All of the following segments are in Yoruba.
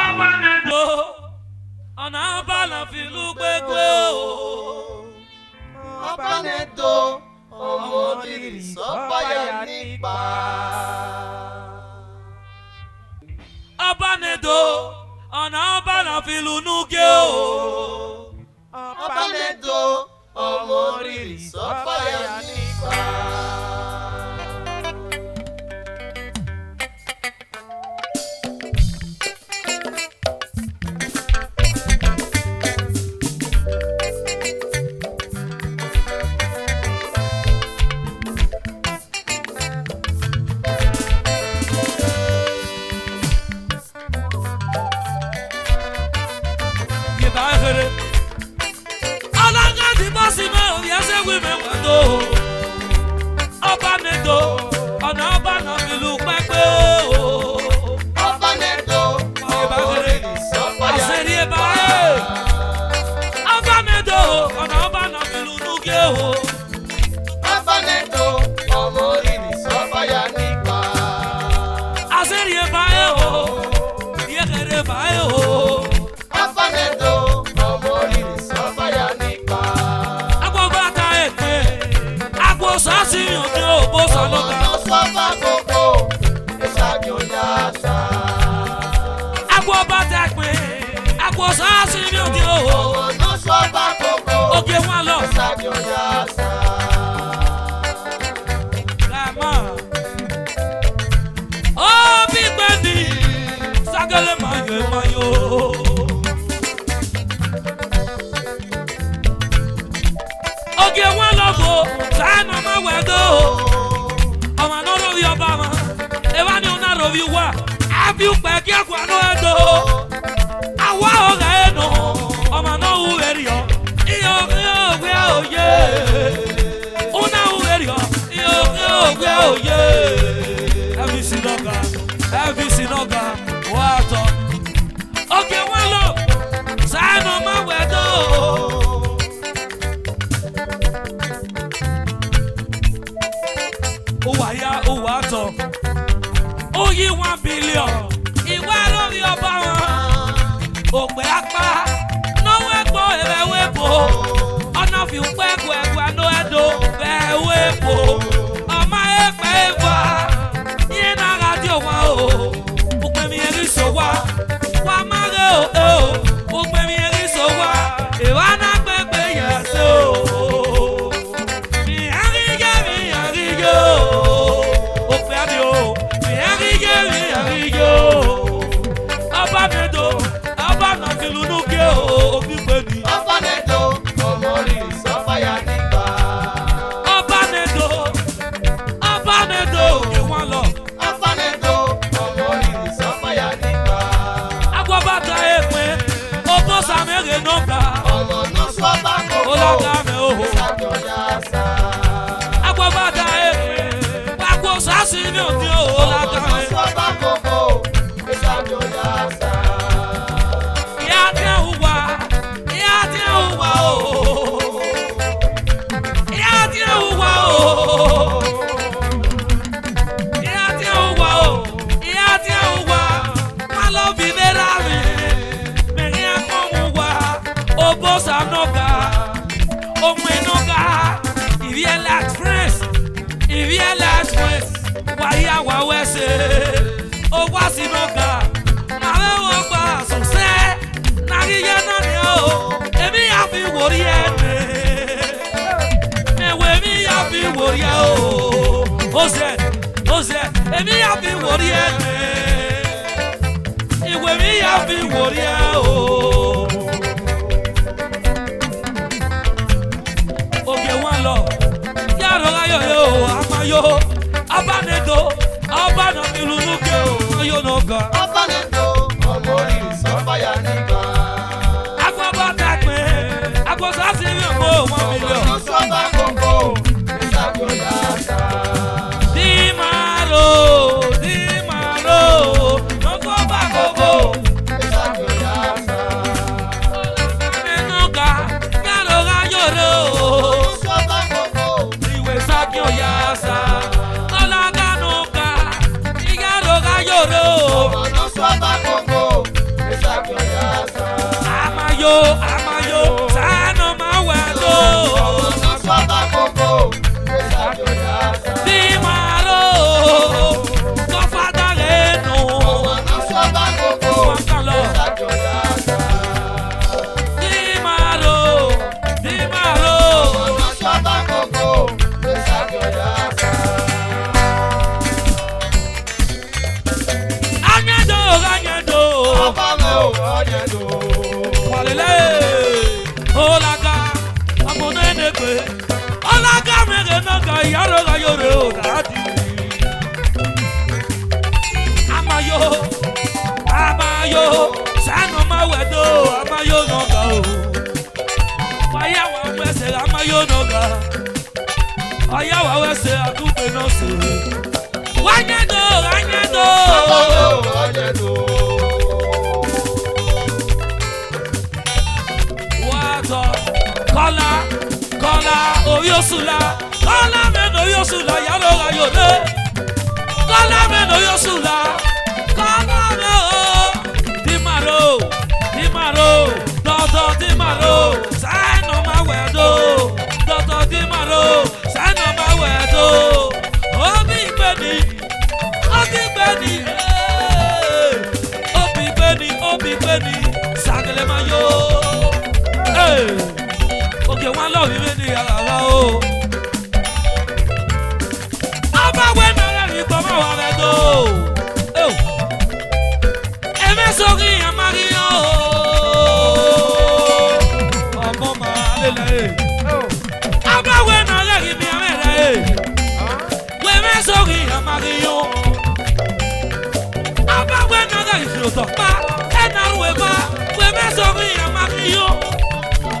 Abanedo, ọ̀nà abala fìlú gbégbé o. Abanedo, ọmọ rírì sọ́páyà nípa. Abanedo, ọ̀nà abala fìlú núgé o. Abanedo, ọmọ rírì sọ́páyà nípa. Abanedo, ọ̀nà abala fìlú gbégbé o. Abanedo, ọmọ rírì sọ́páyà nípa. Abanedo, ọ̀nà abala fìlú núgé o. Abanedo, ọmọ rírì sọ́páyà nípa. Aseri ebae o, yekere ebae o. Abanedo, ọmọ rírì sọ́páyà nípa. Agbobata ekpe, agbosasi ojo bosaloka. Ọmọ sọ́fà gbogbo, ìṣàjò yàtà. Agbobata ekpe, agbosasi ojo. Ọmọ sọ́fà gbogbo, Oge wọn lọ. ìṣàjò yàtà. Lama. O bí gbẹ̀ndì, sagele mayo mayo. Oge wọn lọ bo, sáyẹn ọmọ wẹ̀dọ̀. Ọmọ náà rovi ọba ma, eva ni ọ̀nà rovi wa. Àbí pẹ̀ kí ẹ̀kọ́ àná ẹ̀dọ̀. Àwa ọ̀gá ẹ̀ nù, ọmọ náà wù wẹ̀rì ọ̀. Iyọ̀ ògbé òye. Ọ̀nà wù wẹ̀rì ọ̀. Iyọ̀ ògbé òye. FVC Noga, wàtọ̀. Oge wọn lọ, sáyẹn ọmọ wẹ̀dọ̀. Uwa atọ, oyi 1 billion, ìwé lórí ọba wọn. Òpè apá, náwó ẹ̀gbọ́n ẹ̀rẹ̀wé bò. Ọ̀nà fi pẹ́ ẹ̀gbọ́ àná ẹ̀dọ́ ẹ̀wé bò. Ọmọ ẹ̀pẹ́ ẹ̀fà, yín náà rájò wọn o. Òpè mi ẹ̀rí sọ wá, wà má rẹ̀ o. Òpè mi ẹ̀rí sọ wá, ìwà náà pẹ́pẹ́ yẹ̀ sí o. Abanedo, abana fìlú núgé o, òbí pé ní. Abanedo, ọmọ rírì sọ́páyà nípa. Abanedo, òkè wọn lọ. Abanedo, ọmọ rírì sọ́páyà nípa. Agbọ́bàtà èpè, owó sàmẹ́rẹ̀ nọ́gà. Ọmọ náà sọ́fà gbogbo, Ọlọ́gà mi ò. ìṣàjò yàtà. Agbọ́bàtà èpè, àgbo sásì mi ò dín o. Ọlọ́gà Ọmọ mi. sọ́fà gbogbo, ìṣàjò yàtà. Ìyá tí ń hùwà, ìyá tí ń hùwà o. Ìyá tí ń hùwà o. Ìyá tí ń hùwà o. Ìyá tí ń hùwà. Má lọ fi nira mi. Mẹ̀rin ẹ̀kọ́ hùwà. Obo sanoga. Ohun enoga. Ìríẹ̀lẹ̀ express. Ìríẹ̀lẹ̀ express. Wàyà wà wẹ̀sẹ̀. Ó wá sínúga. Màá wọ́n gbà sọ̀sẹ́. Nàríyé náà ni ó. Èmi yà fi wòrí ẹ̀ dé. Ẹ̀wẹ̀ mi yà fi wòrí ẹ̀ o. Ó zẹ̀, èmi yà fi wòrí ẹ̀ dé. Ìwé mi yà fi wòrí ẹ̀ o. Oge wọn lọ, yàrá ayọ̀ yóò àmàyò. Abanedo, abana fìlú núgé o. Ayọ̀ Noga. Abanedo, ọmọ rírì sọ́páyà nípa. Agbọ́bàtà pé, agbọ́sásí mi ò mọ̀ 1 Ọmọ million. náà sọ́fà gbogbo, ìṣàjò yàtà. Dimaro, nọ́kọ́ bá gbogbo. Ìṣàjò yàtà. Noga, yàrá ayọ̀ rẹ̀ o. Sọ́fà gbogbo, Ìwé sákì ọ̀yà sá. Ọlọ́gá Noga, yàrá ayọ̀ rẹ̀ o. ọmọ náà amayo, amayo, sano mawendo. Dimaro, kofada reno. Wakalo. Dimaro, dimaro. Anyado, anyado. Walele, olaga, amonenekwe. Olaga mere naga yaro ga yore o dadi. Amayo, amayo, sano mawedo, amayo naga o. Waya wa wese amayo naga. Waya wa wese akube no se. Wanyado, wanyado. Wato, kola, kola, oyosula, kola men oyosula, yaro ga yore. Kola men oyosula, kola men o. Dimaro, dimaro, dodo dimaro, sano mawedo, dodo dimaro, sano mawedo. Obi beni, obi beni, sagele mayo. Okay, one love you ready, oh. Aba when I you come out of do. Oh. Eme sorry, Mario. Oh, mama, lele. Aba when I you me amela. Eme sorry, Mario. Aba when I you talk ba, enarueba. Eme sorry, Mario.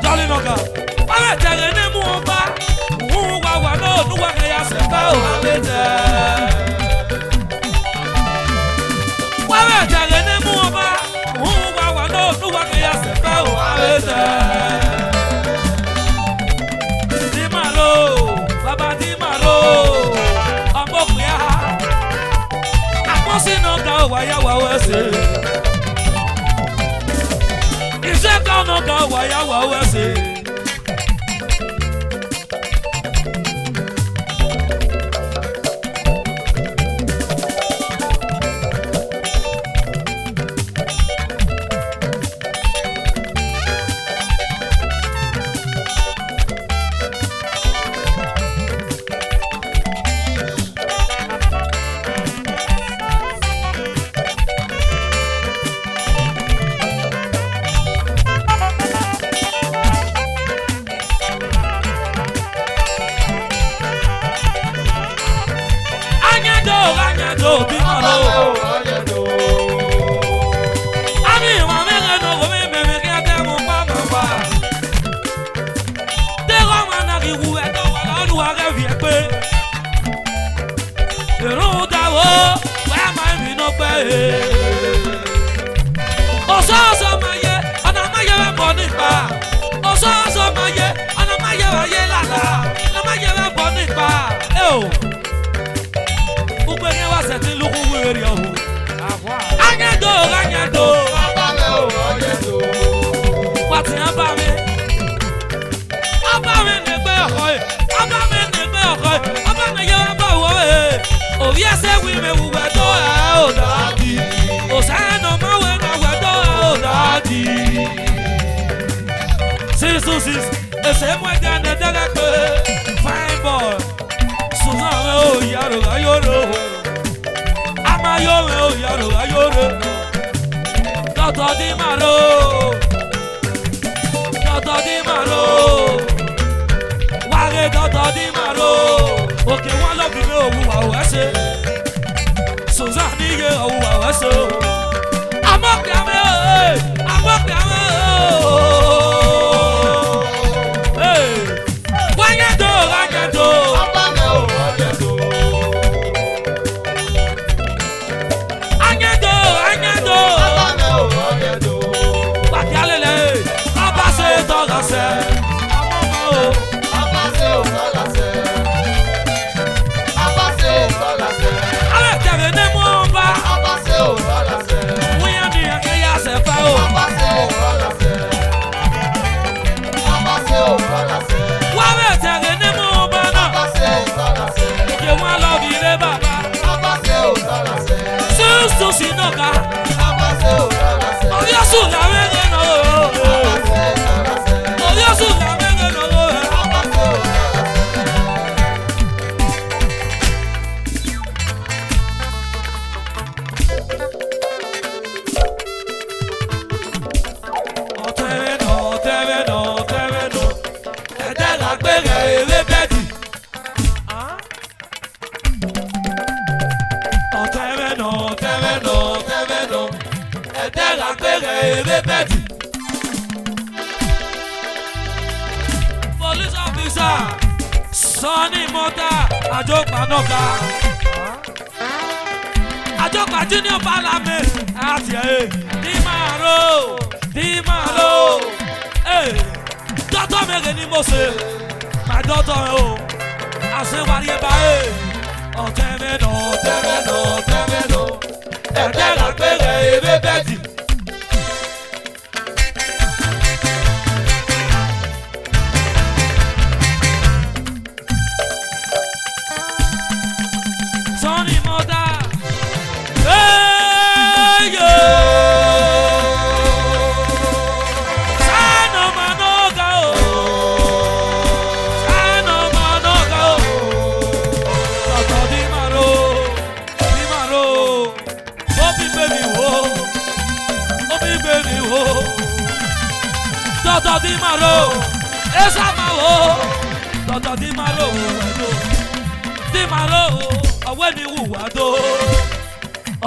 Jolly Noga, I tell you, no more. Who are no, no one else about it. Well, I tell you, no more. Who are no, no one else about it. Dimaro, Baba Dimaro, Amokia. I must not go why I was it. Is that no go why I was it? Ese muega ne daga ko fine boy. Susan o yaro ayoro. Amayo o yaro ayoro. Dodo di maro. Dodo di maro. Wage dodo di maro. Okay, one love you know who I was. Susan ni ye o wa was. Amokame o. Amokame o. noga. Oriosu la wege no. Oriosu la wege no. Police officer, Sonny Mota, Ajopa Noga, Ajopa Junior Parliament, Atia, Dimaro, hey, Doctor Megani Mose, my daughter, oh, I say what you buy, oh, Temeno, and then I'll pay a betty. Sonny Mota, hey yo, Sano Manoga, Toto Dimaro, Obi baby wo, Toto Dimaro, esa malo, Toto Dimaro, away ni wuwado.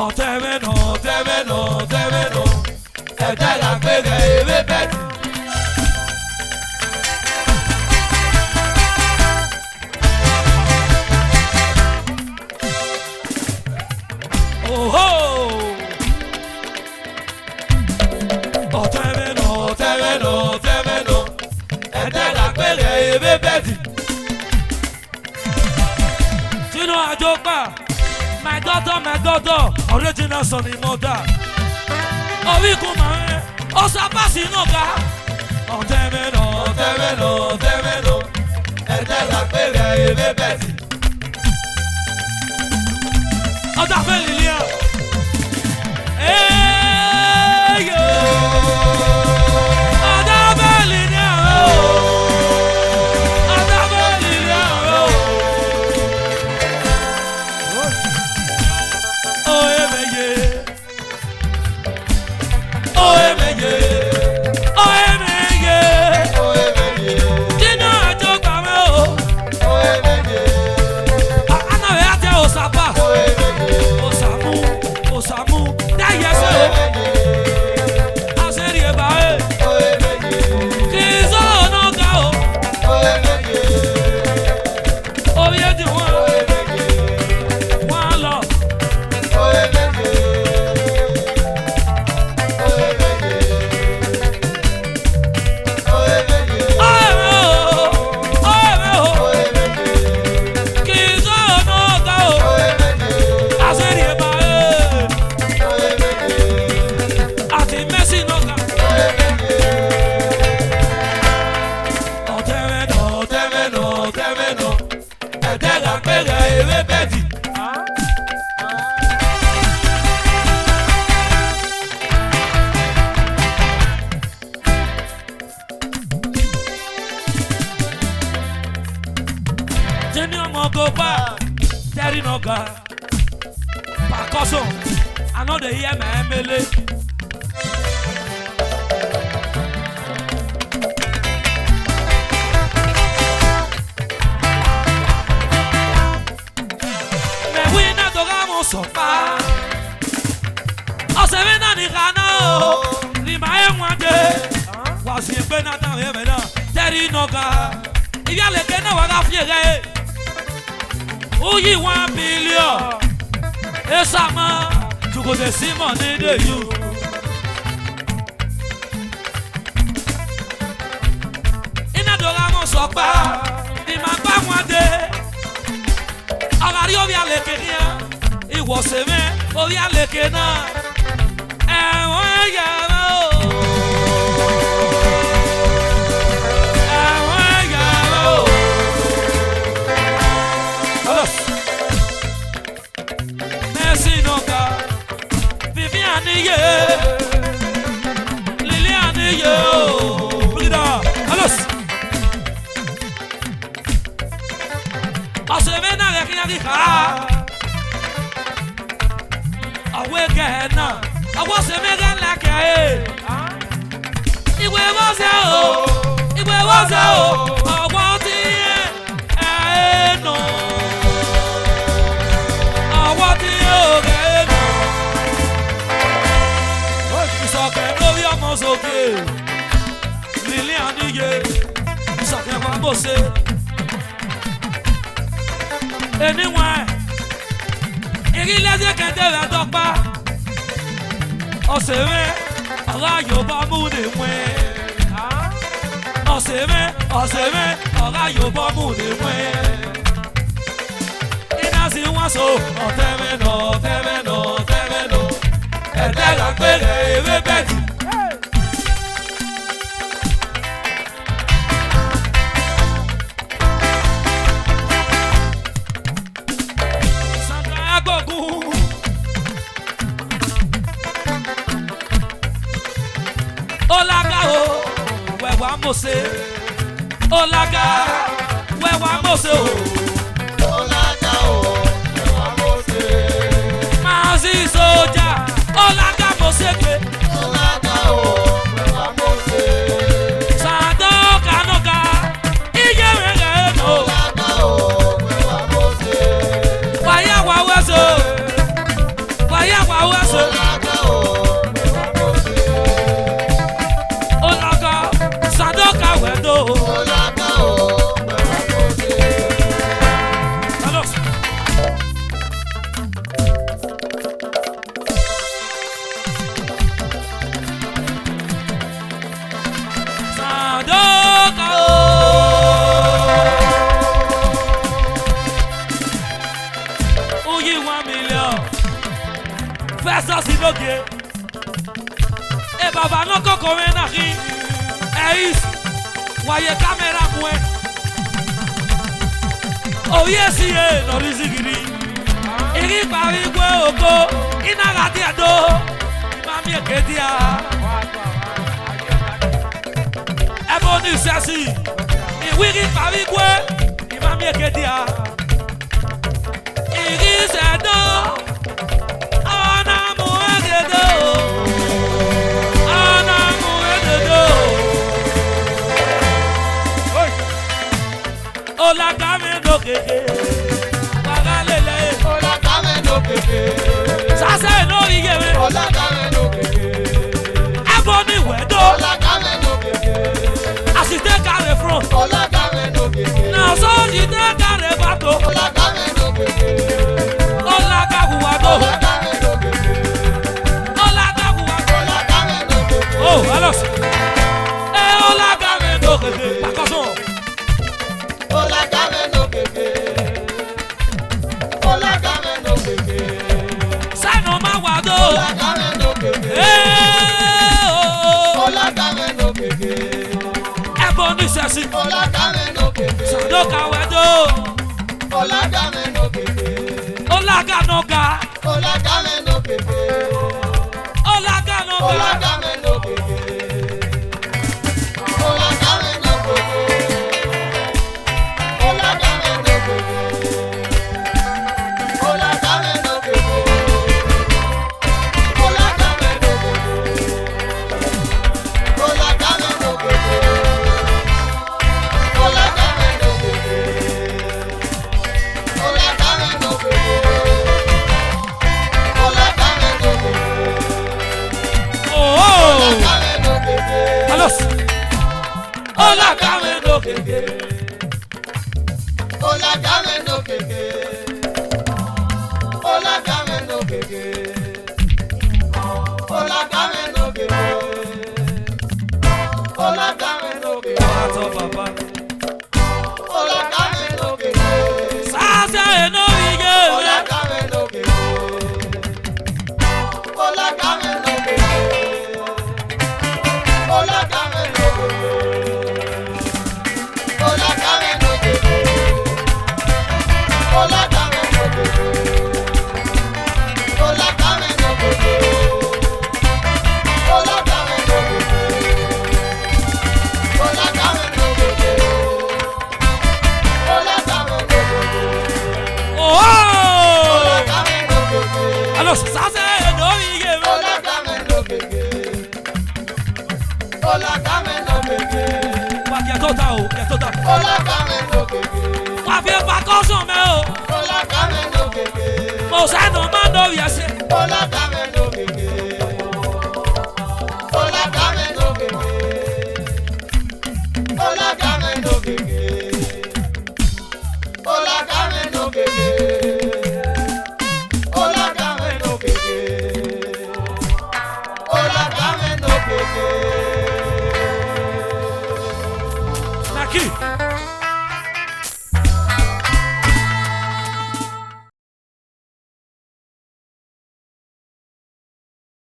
Ọ̀tẹ̀mẹ́nà, ẹ̀jẹ̀ la gbẹ̀gẹ̀ ewé bẹ́ẹ̀ni. Oho! Ọ̀tẹ̀mẹ́nà, ẹ̀jẹ̀ la gbẹ̀gẹ̀ ewé bẹ́ẹ̀ni. Tino Ajopa. My daughter, original Sonny Mota. Orikuma, Osapasi Noga. Ọ̀tẹ̀mẹ́nà, ẹ̀jẹ̀ la gbẹ̀gẹ̀ ewé bẹ́ẹ̀ni. Ọ̀dà fẹ́ Lilian. Eyo. Ọ̀dà fẹ́ Lilian. Percussion, I know they hear my MLA. Me wina togamo sofa. Ose vena ni kana o, ni mae mwande. Wasi mbena ta hevena, Terry Noga. Iya leke na waga fiere. Uyi 1 billion. Esama, tu go dey see money dey you. Ina dora mo sopa, ni ma pa mwande. Agari obi aleke nia, iwo seme obi aleke na. Ewa ya o. Lilianiye. Lilianiye. Bring it down. Alos. Asevena rekiadika. Awekena. Awasemega lakae. Iwe waze o. Iwe waze o. Awati no. Awati o no. Isoke lórí ọmọ sókè. Lilianiye. Isoke wa bose. Anyway. Iri leze kende la dokpa. Oseme ara Yorùbá mu ni mwe. Oseme ara Yorùbá mu ni mwe. Ina si wọn so ọtẹmẹnọ. Ẹ̀dá la gbẹrẹ ewé bẹ́ẹ̀dì. Santa agbógun. Olaga o, wẹ̀wà mọ̀ọ́sẹ̀. Olaga, wẹ̀wà mọ̀ọ́sẹ̀ o. Olaga o, wẹ̀wà mọ̀ọ́sẹ̀. Mazi soja, olaga mọ̀ọ́sẹ̀kẹ̀. Olaga o, wẹ̀wà mọ̀ọ́sẹ̀. Sando kanoga, iye rẹ̀ nọ. Olaga o, wẹ̀wà mọ̀ọ́sẹ̀. Wàyà wà wẹ̀sọ̀, wàyà wà wẹ̀sọ̀. Olaga o, wẹ̀wà mọ̀ọ́sẹ̀. Olaga, sando kawẹ̀dọ̀. Olaga o, wẹ̀wà mọ̀ọ́sẹ̀. Alos. Sando kao. Uyi 1 million. Fẹsọ sí lóge. E bàbá náà kọ́kọ́ rẹ̀ náà kí. Ẹ̀yìn wàyẹ kámẹ́rà mú ẹ. Oye si e lórí sigiri. Iri parí gbé oko. Iná ra díẹ̀ dó. Mami èké díẹ̀. Ẹbọ ní ìṣẹ́sì. Ìwírí parí gbé. Mami èké díẹ̀. Iri ṣẹ̀dọ́. Ọ̀nà mú ẹ̀gẹ̀dẹ̀ o. Ọ̀nà mú ẹ̀gẹ̀dẹ̀ o. Olaga mi no keke. Wagalele. Olaga me no keke. Sase no iyewe. Olaga me no keke. Ebo ni wedo. Olaga me no keke. Asite carry front. Olaga me no keke. Na so di te carry back. Olaga me no keke. Olaga huwado. Olaga me no keke. Olaga huwado. Olaga me no keke. Oh, alos. Olaga mi no keke. Percussion. Olaga me no keke. Olaga me no keke. Say no ma wado. Olaga me no keke. Oh. Olaga me no keke. Ebo ni sesi. Olaga me no keke. Sando kawedo. Olaga me no keke. Olaga no ga. Olaga me no keke. Olaga no ga. Olaga me no keke. Olaga me no keke. Olaga me no keke. Olaga me no keke. Olaga me no keke. Olaga me no keke. Olaga me no keke. Olaga me no keke. Olaga me no keke. Oh. Olaga me no keke. Alos. Olaga mi no keke. Olaga me no keke. Olaga me no keke. Olaga me no keke. Olaga me no keke. Ato papa. Olaga me no keke. Sase no iyewe. Olaga me no keke. Olaga me no keke. Olaga me no keke. Olaga me no keke. Olaga Ola kameno keke. Wà fi percussion mẹ́ o. Ola kameno keke. Mo sẹ́nu máa ń lò yẹsẹ̀. Ola kameno keke. Ola kameno keke. Ola kameno keke. Ola kameno keke. Ola kameno keke. Ola kameno keke.